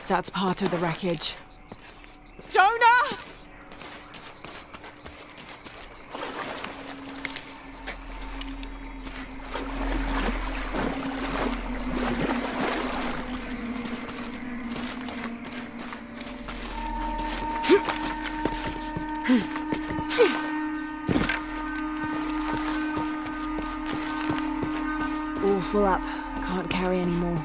That's part of the wreckage. Jonah! All full up. Can't carry any more.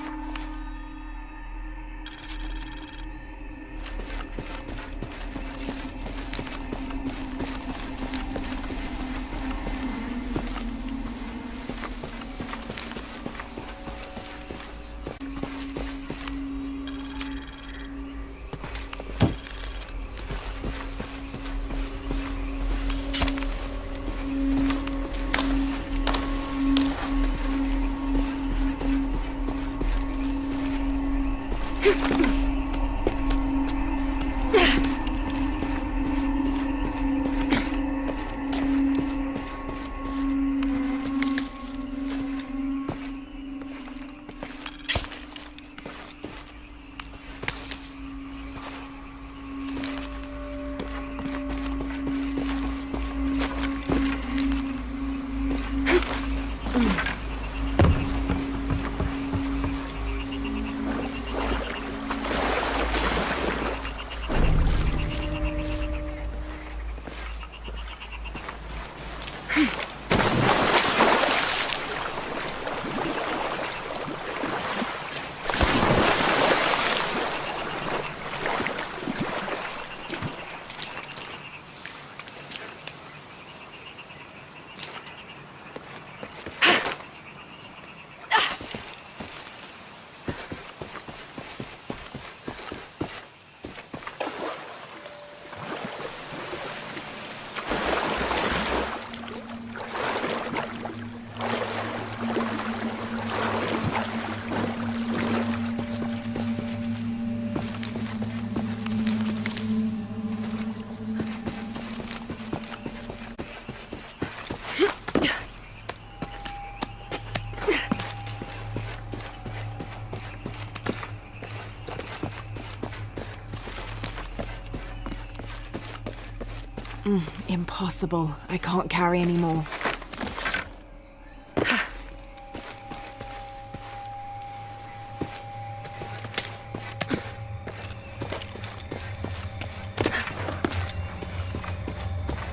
Impossible. I can't carry any more.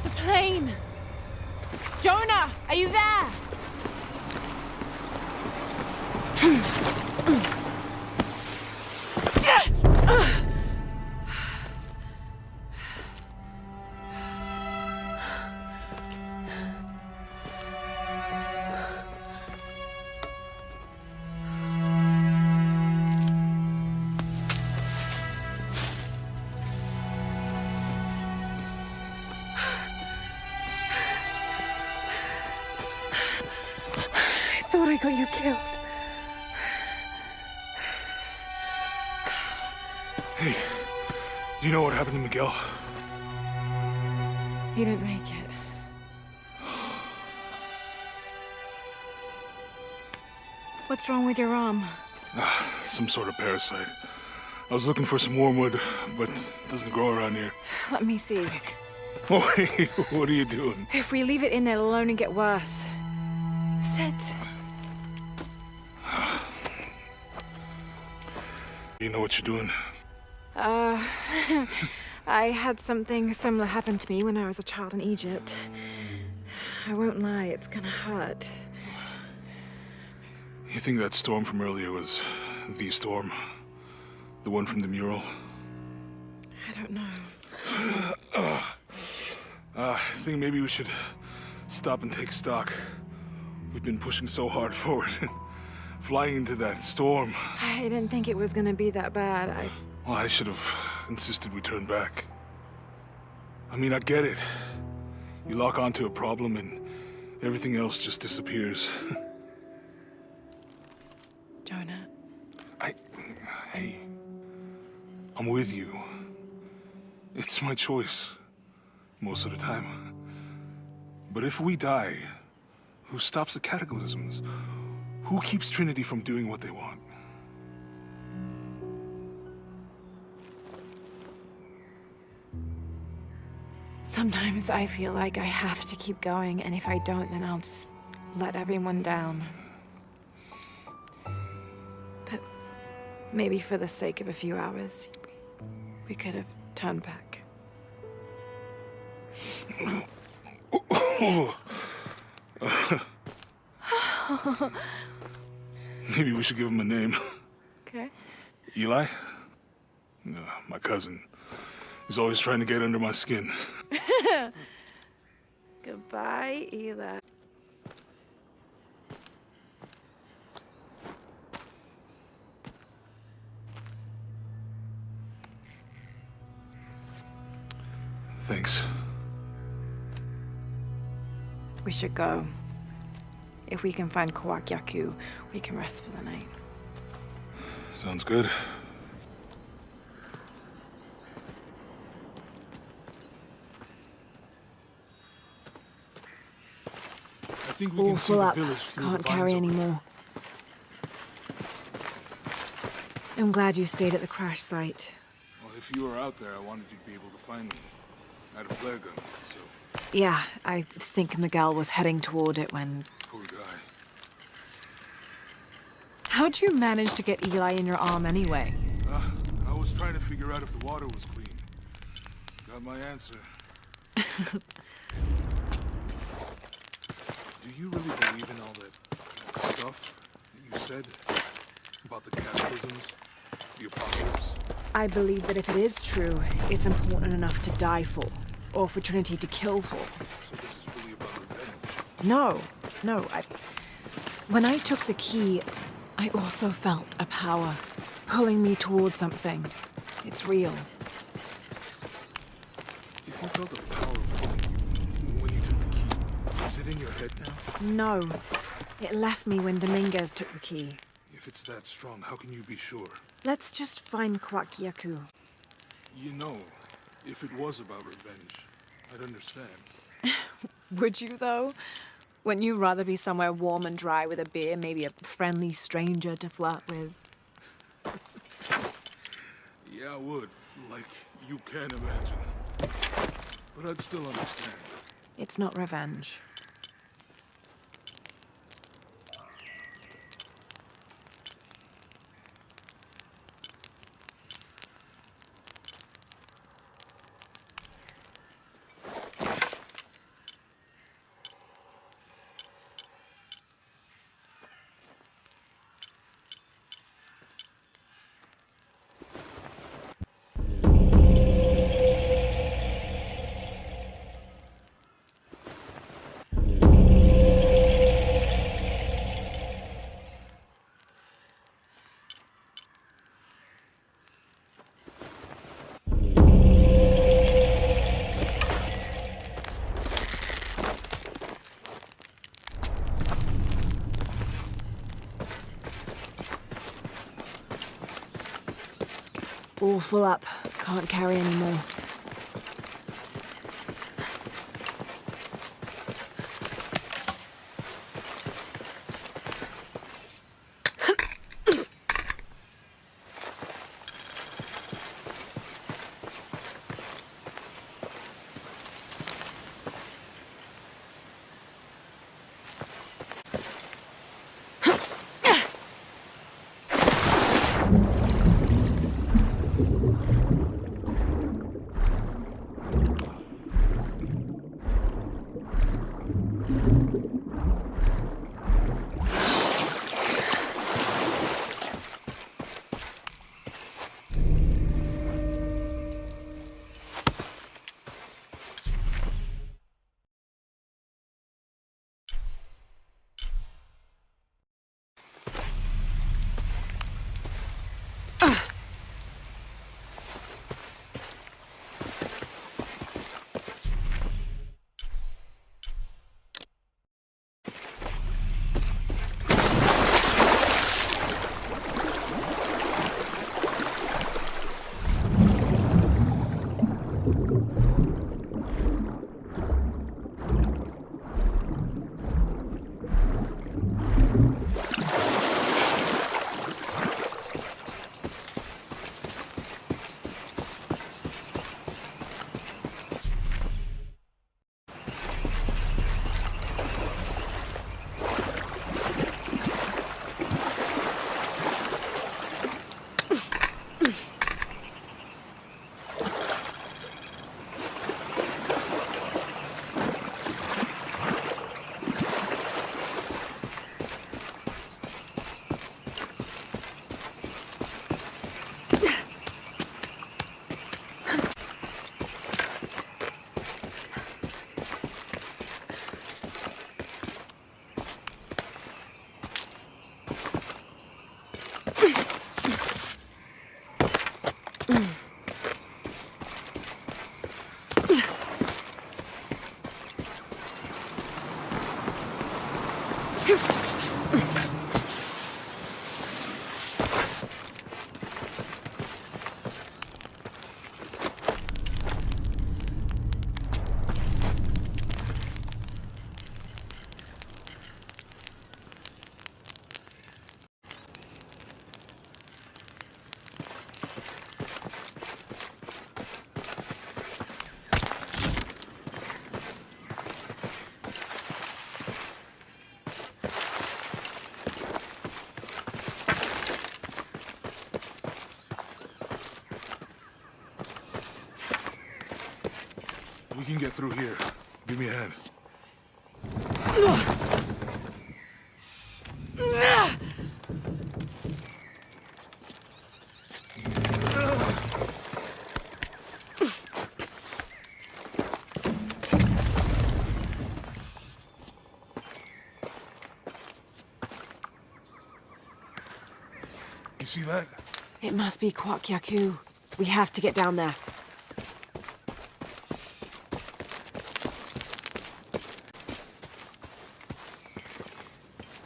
The plane! Jonah, are you there? I thought I got you killed. Hey, do you know what happened to Miguel? He didn't make it. What's wrong with your arm? Some sort of parasite. I was looking for some wormwood, but it doesn't grow around here. Let me see. Oh, hey, what are you doing? If we leave it in there, it'll only get worse. Sit. You know what you're doing? I had something similar happen to me when I was a child in Egypt. I won't lie, it's gonna hurt. You think that storm from earlier was the storm? The one from the mural? I don't know. I think maybe we should stop and take stock. We've been pushing so hard forward, flying into that storm. I didn't think it was gonna be that bad. Well, I should have insisted we turn back. I mean, I get it. You lock onto a problem and everything else just disappears. Jonah. Hey, I'm with you. It's my choice, most of the time. But if we die, who stops the cataclysms? Who keeps Trinity from doing what they want? Sometimes I feel like I have to keep going, and if I don't, then I'll just let everyone down. But maybe for the sake of a few hours, we could have turned back. Maybe we should give him a name. Okay. Eli? My cousin. He's always trying to get under my skin. Goodbye, Ela. Thanks. We should go. If we can find Kawakyaku, we can rest for the night. Sounds good. I think we All can see full the up. village through Can't the carry vines any over more. I'm glad you stayed at the crash site. Well, if you were out there, I wanted you to be able to find me. I had a flare gun, so Yeah, I think Miguel was heading toward it when... poor guy. How'd you manage to get Eli in your arm anyway? I was trying to figure out if the water was clean. Got my answer. Do you really believe in all that stuff that you said? About the cataclysms? The apocalypse? I believe that if it is true, it's important enough to die for. Or for Trinity to kill for. So this is really about revenge? No. When I took the key, I also felt a power pulling me towards something. It's real. If you felt a power pulling you when you took the key, is it in your head now? No. It left me when Dominguez took the key. If it's that strong, how can you be sure? Let's just find Kawakyaku. You know, if it was about revenge, I'd understand. Would you, though? Wouldn't you rather be somewhere warm and dry with a beer, maybe a friendly stranger to flirt with? Yeah, I would. Like, you can imagine. But I'd still understand. It's not revenge. All full up. Can't carry any more. We can get through here. Give me a hand. You see that? It must be Kwak Yaku. We have to get down there.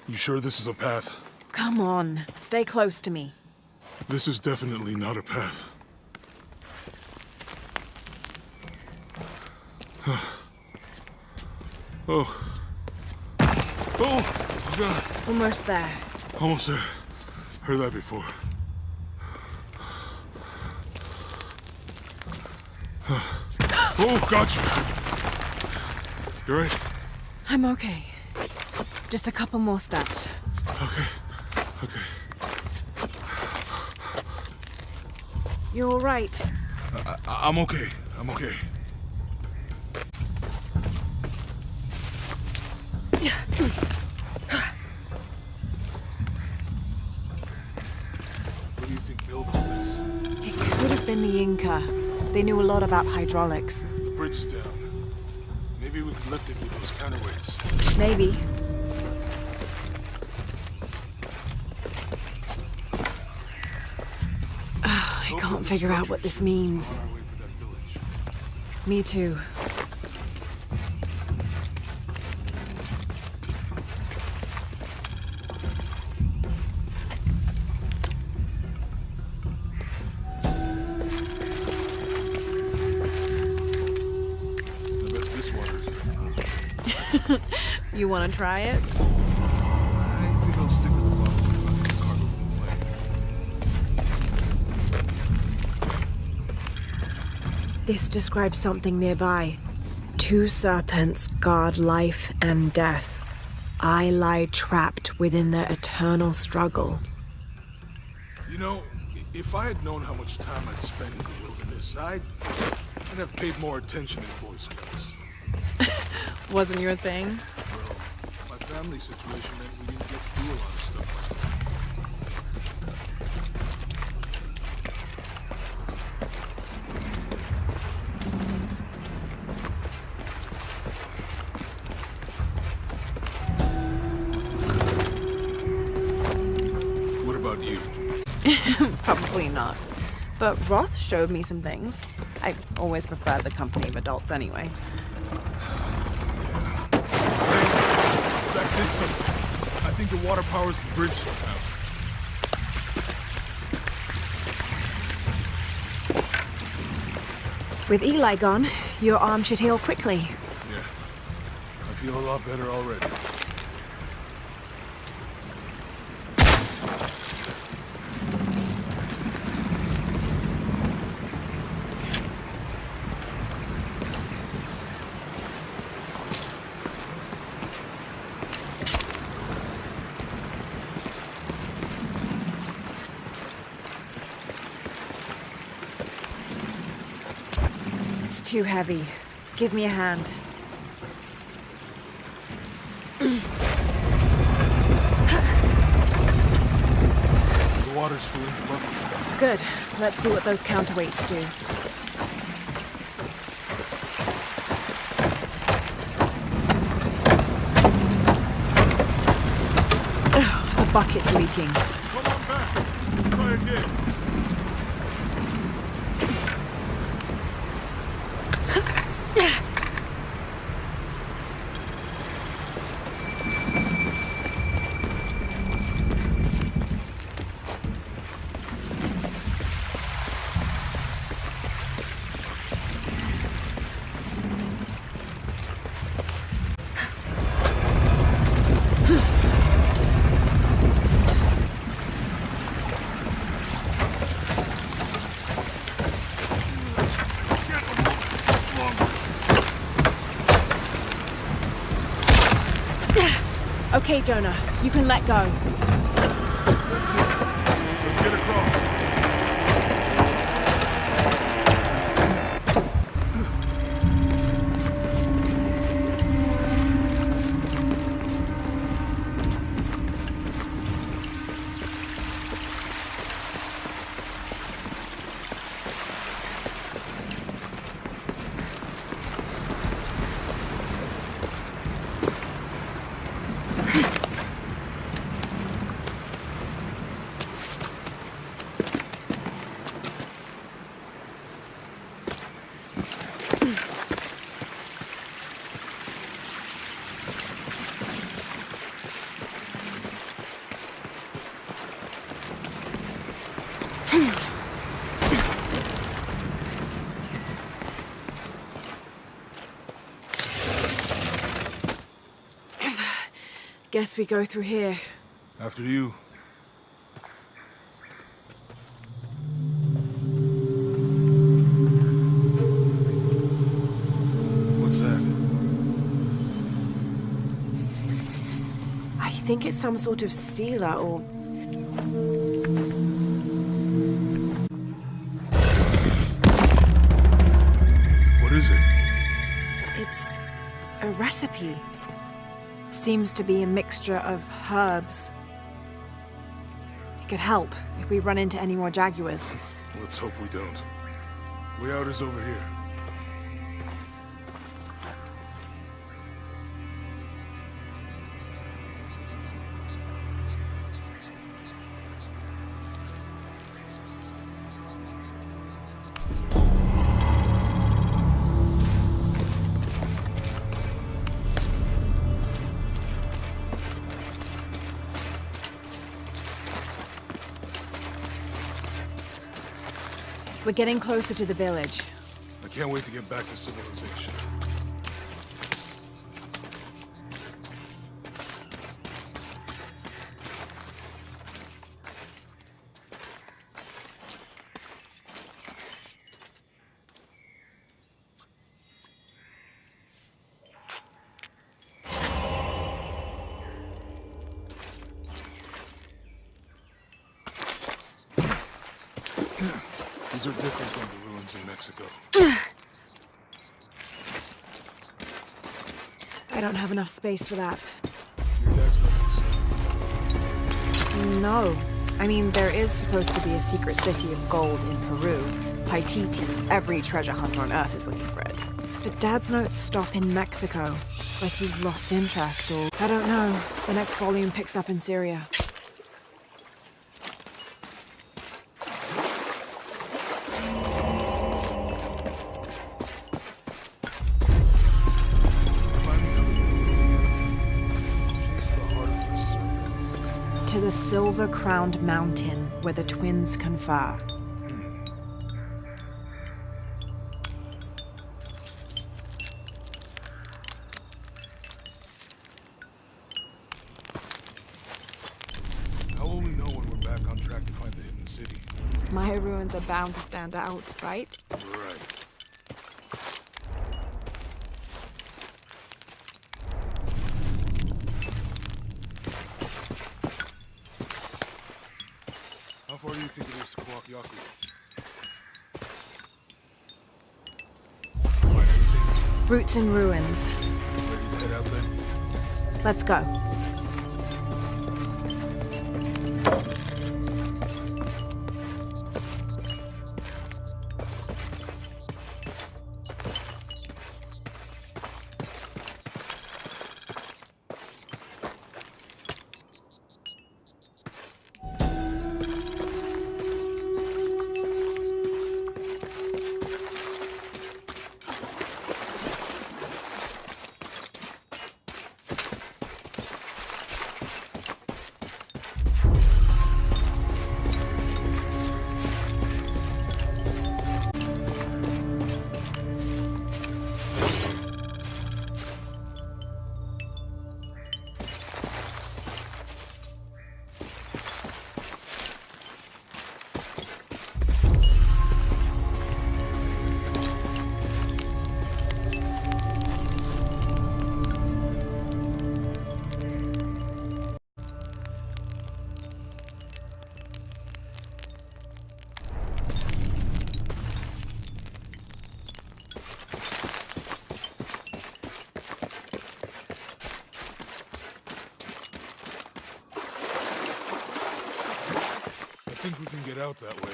You sure this is a path? Come on, stay close to me. This is definitely not a path. Oh. Oh, God. Almost there. Almost there. Heard that before. Oh, gotcha. You right? I'm okay. Just a couple more steps. Okay. Okay. You're all right. I'm okay. I'm okay. What do you think built all this? It could have been the Inca. They knew a lot about hydraulics. The bridge is down. Maybe we can lift it with those counterweights. Maybe. I can't figure out what this means. On our way to that village. Me too. I bet this water's pretty cool. You want to try it? I think I'll stick to the bottle and find the cargo from the plane. This describes something nearby. 2 serpents guard life and death. I lie trapped within their eternal struggle. You know, if I had known how much time I'd spend in the wilderness, I'd have paid more attention in Boy Scouts. Wasn't your thing? Well, my family situation meant we didn't get to do a lot of stuff like that. What about you? Probably not. But Roth showed me some things. I always preferred the company of adults anyway. That did something. I think the water powers the bridge somehow. With Eli gone, your arm should heal quickly. Yeah. I feel a lot better already. It's too heavy. Give me a hand. The water's filling the bucket. Good. Let's see what those counterweights do. Ugh, the bucket's leaking. Come on back. Try again. Okay, Jonah, you can let go. That's it. Let's get across. Guess we go through here. After you. What's that? I think it's some sort of sealer or... What is it? It's a recipe. Seems to be a mixture of herbs. It could help if we run into any more jaguars. Let's hope we don't. Way out is over here. We're getting closer to the village. I can't wait to get back to civilization. These are different from the ruins in Mexico. I don't have enough space for that. Your dad's making No. I mean, there is supposed to be a secret city of gold in Peru. Paititi. Every treasure hunter on Earth is looking for it. But Dad's notes stop in Mexico. Like he lost interest or... I don't know. The next volume picks up in Syria. To the silver-crowned mountain where the twins confer. How will we know when we're back on track to find the hidden city? My ruins are bound to stand out, right? Right. How far do you think it is to Kwakyaku? Find anything? Roots and ruins. Ready to head out then? Let's go. I think we can get out that way.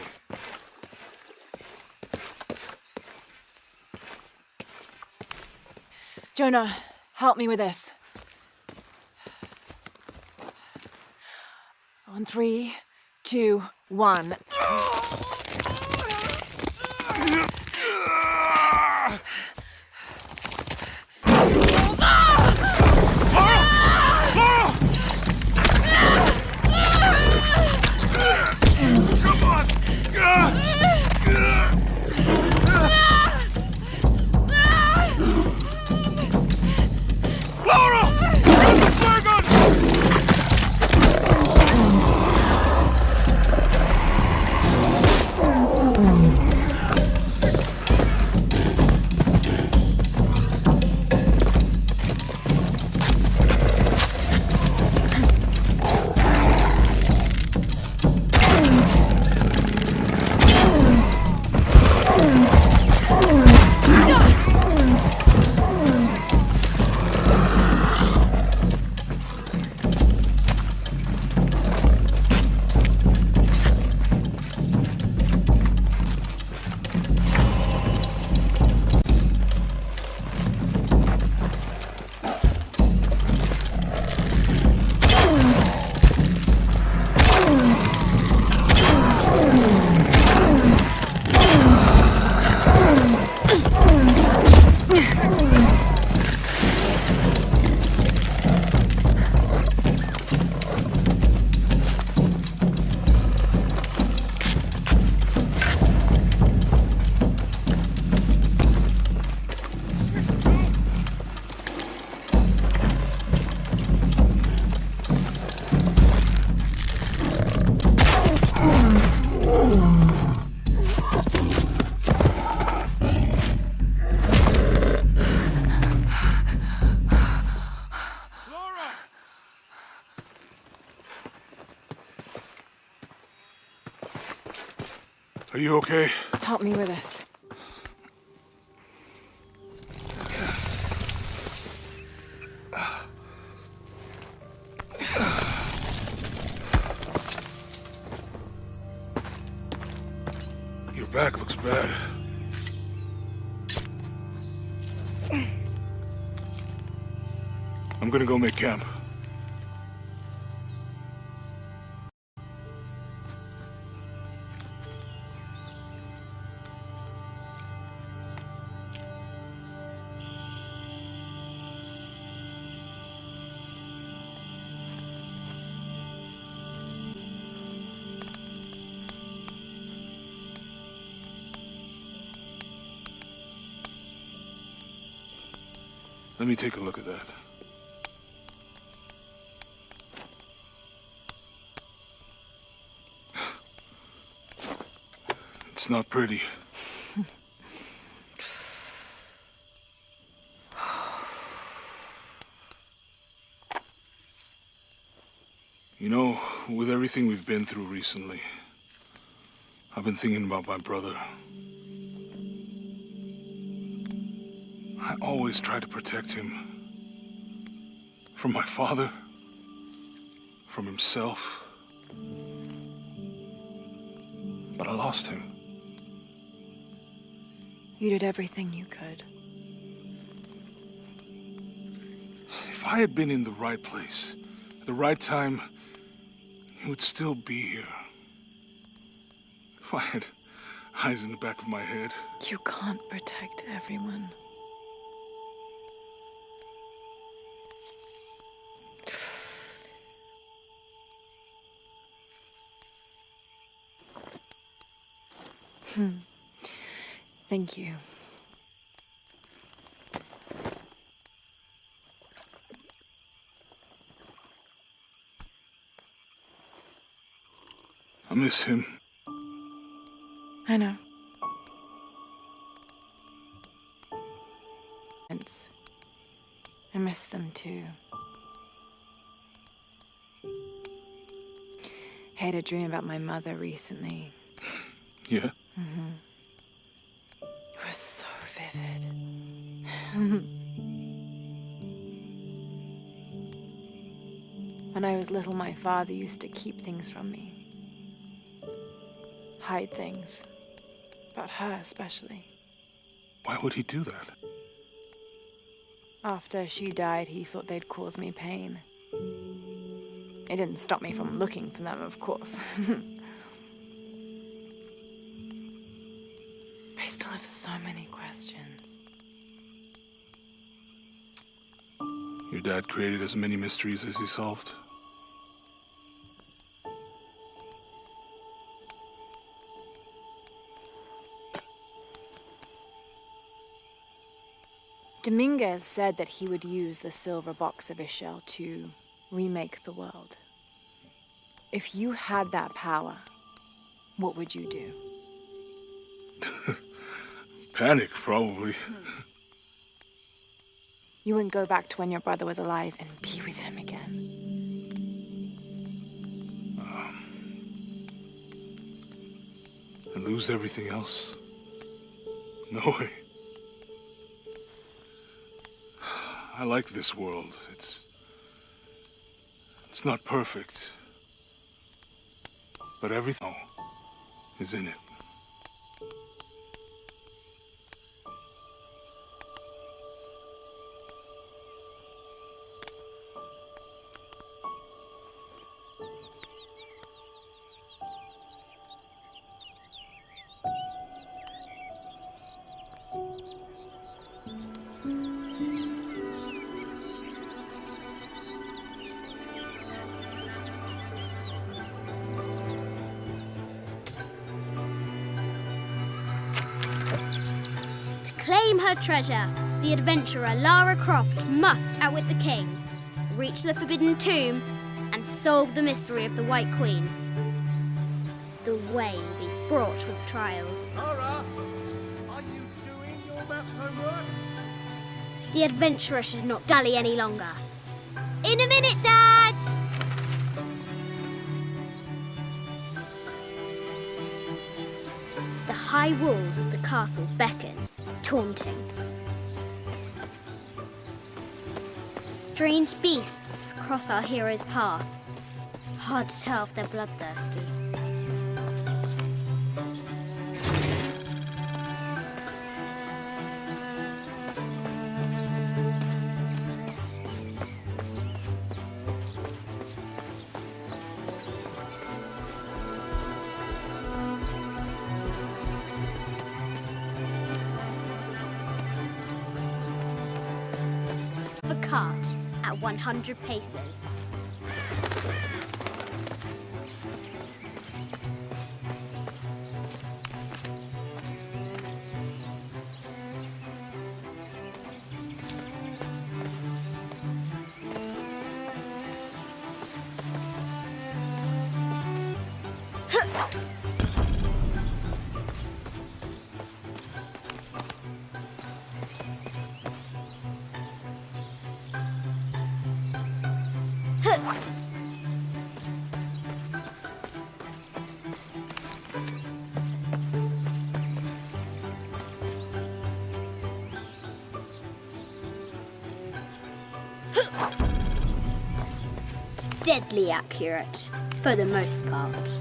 Jonah, help me with this. On 3, 2, 1. Lara! Grab the flare gun! Are you okay? Help me with this. Your back looks bad. I'm gonna go make camp. Let me take a look at that. It's not pretty. You know, with everything we've been through recently, I've been thinking about my brother. I always tried to protect him. From my father. From himself. But I lost him. You did everything you could. If I had been in the right place, at the right time, he would still be here. If I had eyes in the back of my head. You can't protect everyone. Thank you. I miss him. I know. I miss them too. I had a dream about my mother recently. Yeah? It was so vivid. When I was little, my father used to keep things from me. Hide things. About her, especially. Why would he do that? After she died, he thought they'd cause me pain. It didn't stop me from looking for them, of course. I still have so many questions. Your dad created as many mysteries as he solved. Dominguez said that he would use the silver box of Ishel to remake the world. If you had that power, what would you do? Panic, probably. You wouldn't go back to when your brother was alive and be with him again. And lose everything else? No way. I like this world. It's not perfect. But everything is in it. Claim her treasure. The adventurer Lara Croft must outwit the king, reach the forbidden tomb, and solve the mystery of the White Queen. The way will be fraught with trials. Lara, are you doing your maths homework? The adventurer should not dally any longer. In a minute, Dad! high walls of the castle beckon, taunting. Strange beasts cross our hero's path. Hard to tell if they're bloodthirsty. The cart at 100 paces. Deadly accurate, for the most part.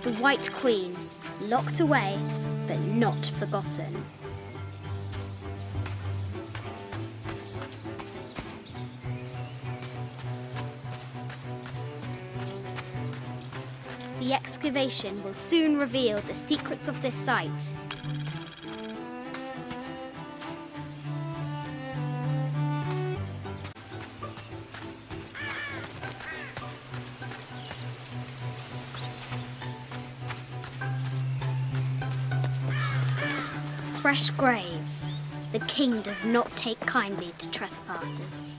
The White Queen, locked away, but not forgotten. The excavation will soon reveal the secrets of this site. Fresh graves. The king does not take kindly to trespassers.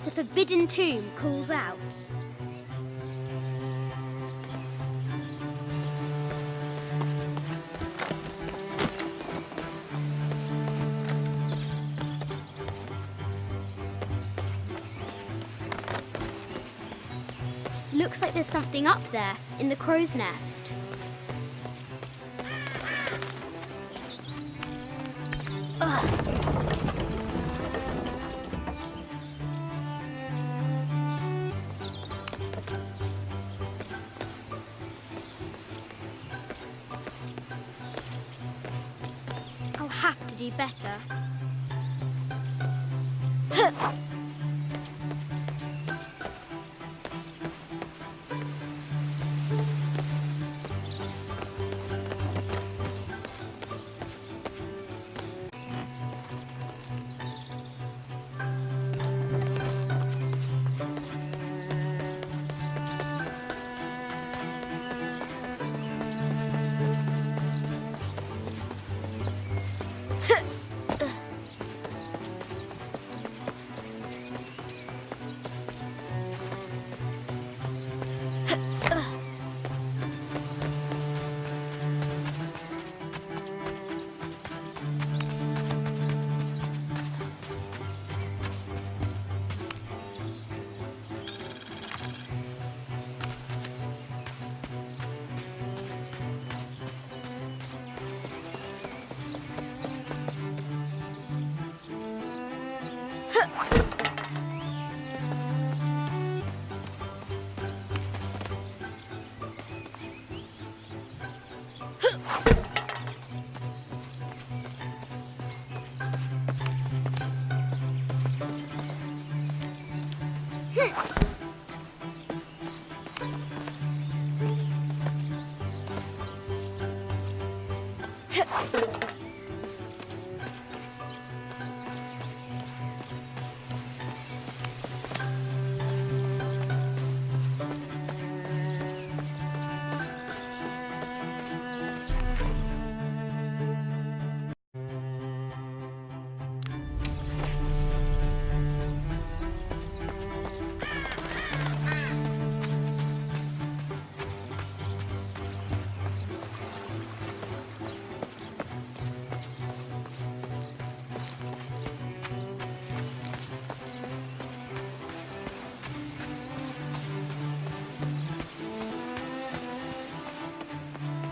The forbidden tomb calls out. Looks like there's something up there in the crow's nest. Ugh. I'll have to do better.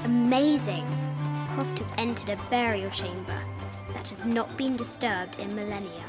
Amazing! Croft has entered a burial chamber that has not been disturbed in millennia.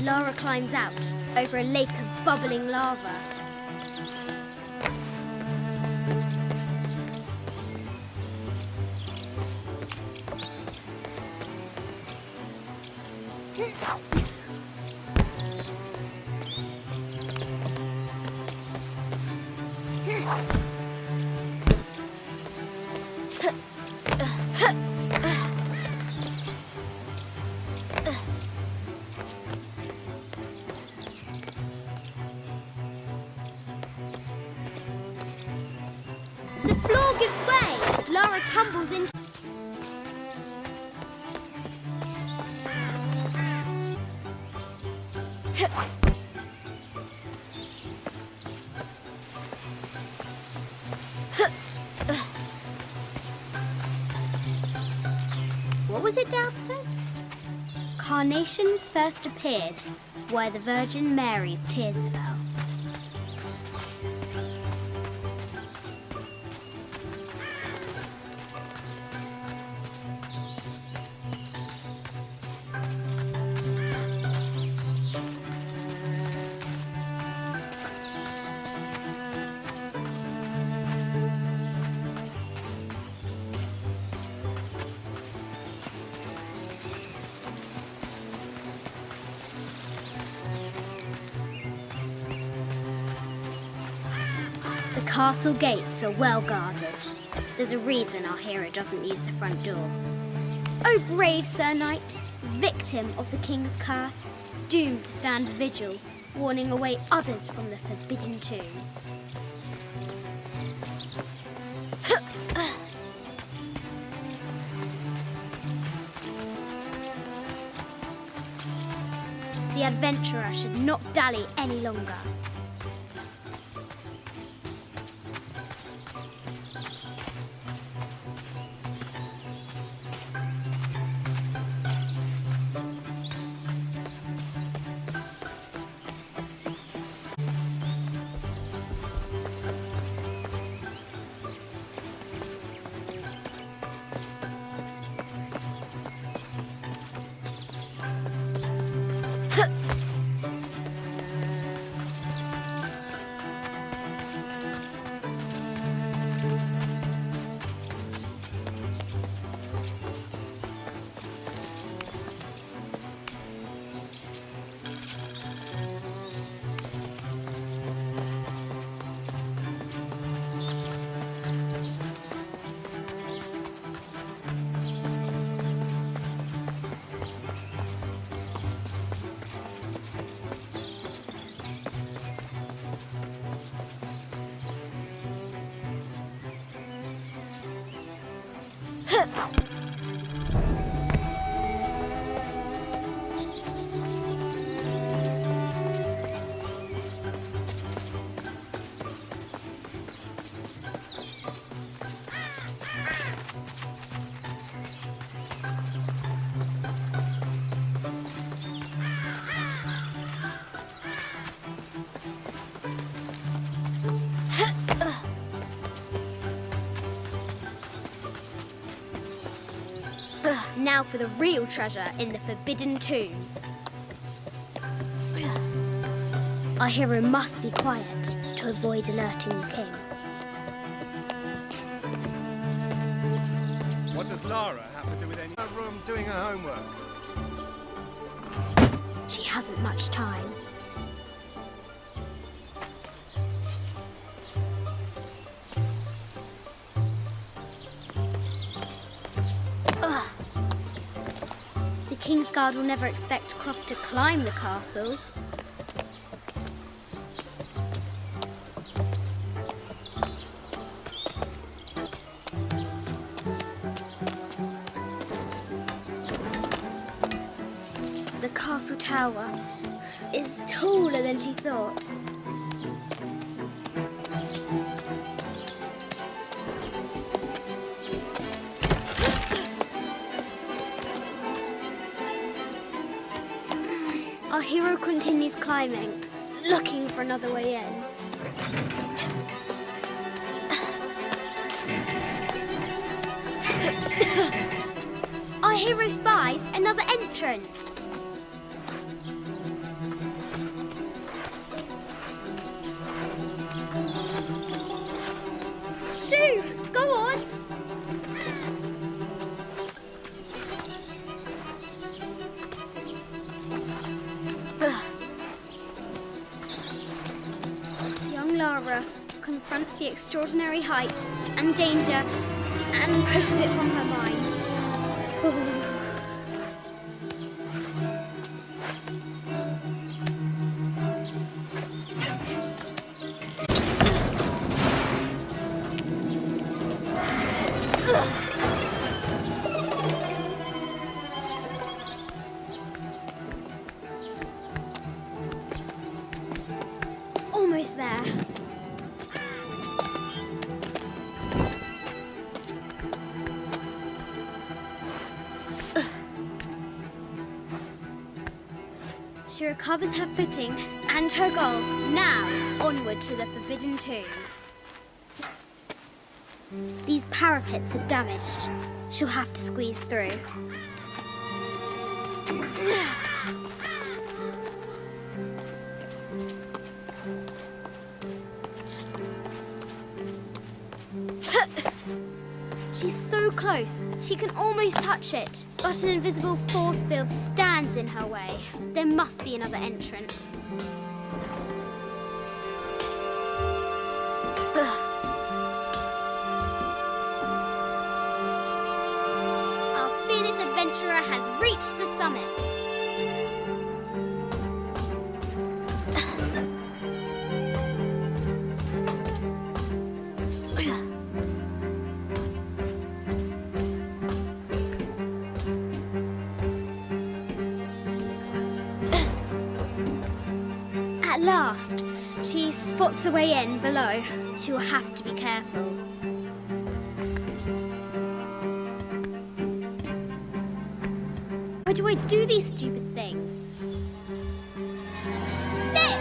Lara climbs out over a lake of bubbling lava. The floor gives way. Lara tumbles into... What was it Dad said? Carnations first appeared where the Virgin Mary's tears fell. The castle gates are well guarded. There's a reason our hero doesn't use the front door. Oh, brave Sir Knight, victim of the king's curse, doomed to stand vigil, warning away others from the forbidden tomb. The adventurer should not dally any longer. Now for the real treasure in the forbidden tomb. Our hero must be quiet to avoid alerting the king. What does Lara have to do with any room doing her homework? She hasn't much time. Ugh. The King's Guard will never expect Croft to climb the castle. The castle tower is taller than she thought. Our hero continues climbing, looking for another way in. Our hero spies another entrance. Shoo! Go on! Young Lara confronts the extraordinary height and danger and pushes it from her mind. Almost there. She recovers her footing and her goal. Now, onward to the Forbidden Tomb. These parapets are damaged. She'll have to squeeze through. She's so close, she can almost touch it. But an invisible force field stands in her way. There must be another entrance. Our fearless adventurer has reached the summit. At last, she spots a way in below. She will have to be careful. Why do I do these stupid things? Shit!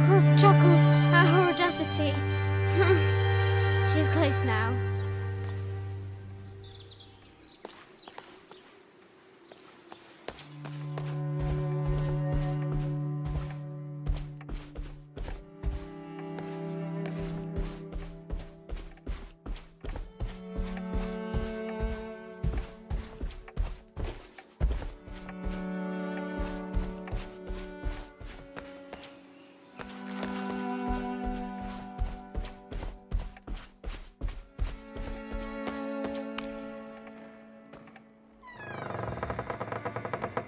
Croft chuckles at her audacity. She's close now.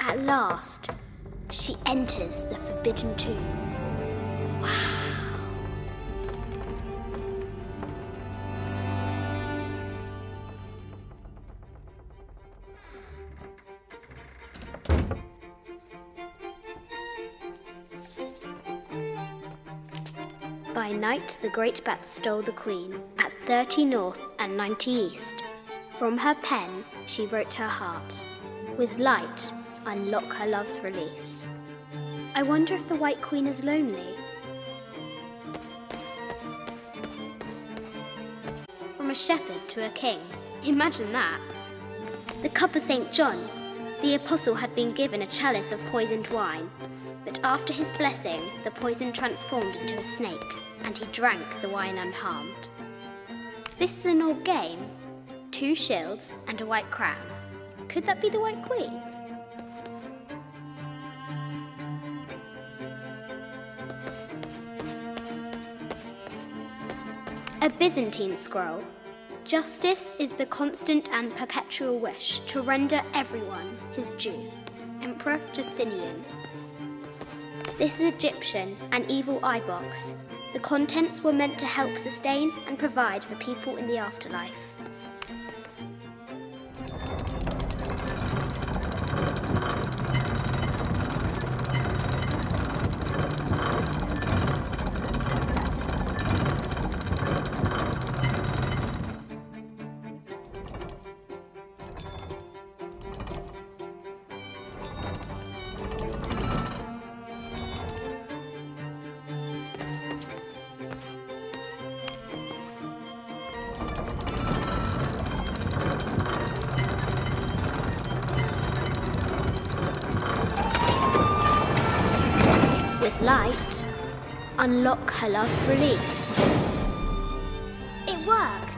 At last, she enters the Forbidden Tomb. Wow. By night, the great bat stole the queen at 30 north and 90 east. From her pen, she wrote her heart. With light, unlock her love's release. I wonder if the White Queen is lonely. a shepherd to a king. Imagine that. The cup of St. John. The apostle had been given a chalice of poisoned wine, but after his blessing, the poison transformed into a snake, and he drank the wine unharmed. This is an old game. 2 shields and a white crown. Could that be the White Queen? A Byzantine scroll. Justice is the constant and perpetual wish to render everyone his due. Emperor Justinian. This is Egyptian, an evil eye box. The contents were meant to help sustain and provide for people in the afterlife. With light, unlock her last release. It worked!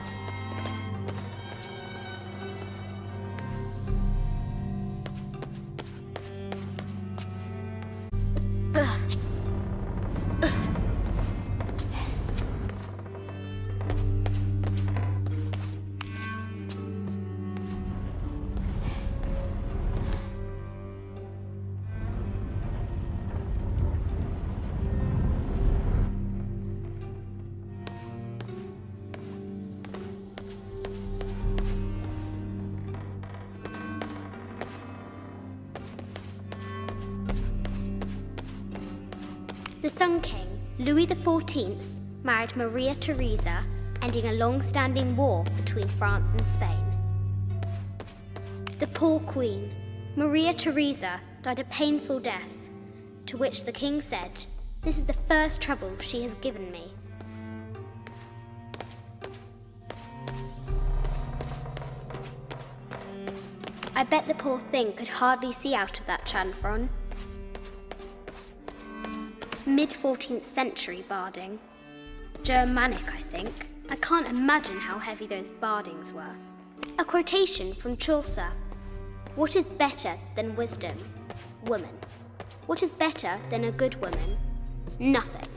The Sun King, Louis XIV, married Maria Theresa, ending a long-standing war between France and Spain. The poor Queen, Maria Theresa, died a painful death, to which the king said, "This is the first trouble she has given me." I bet the poor thing could hardly see out of that chanfron. Mid-14th century barding. Germanic, I think. I can't imagine how heavy those bardings were. A quotation from Chaucer. What is better than wisdom? Woman. What is better than a good woman? Nothing.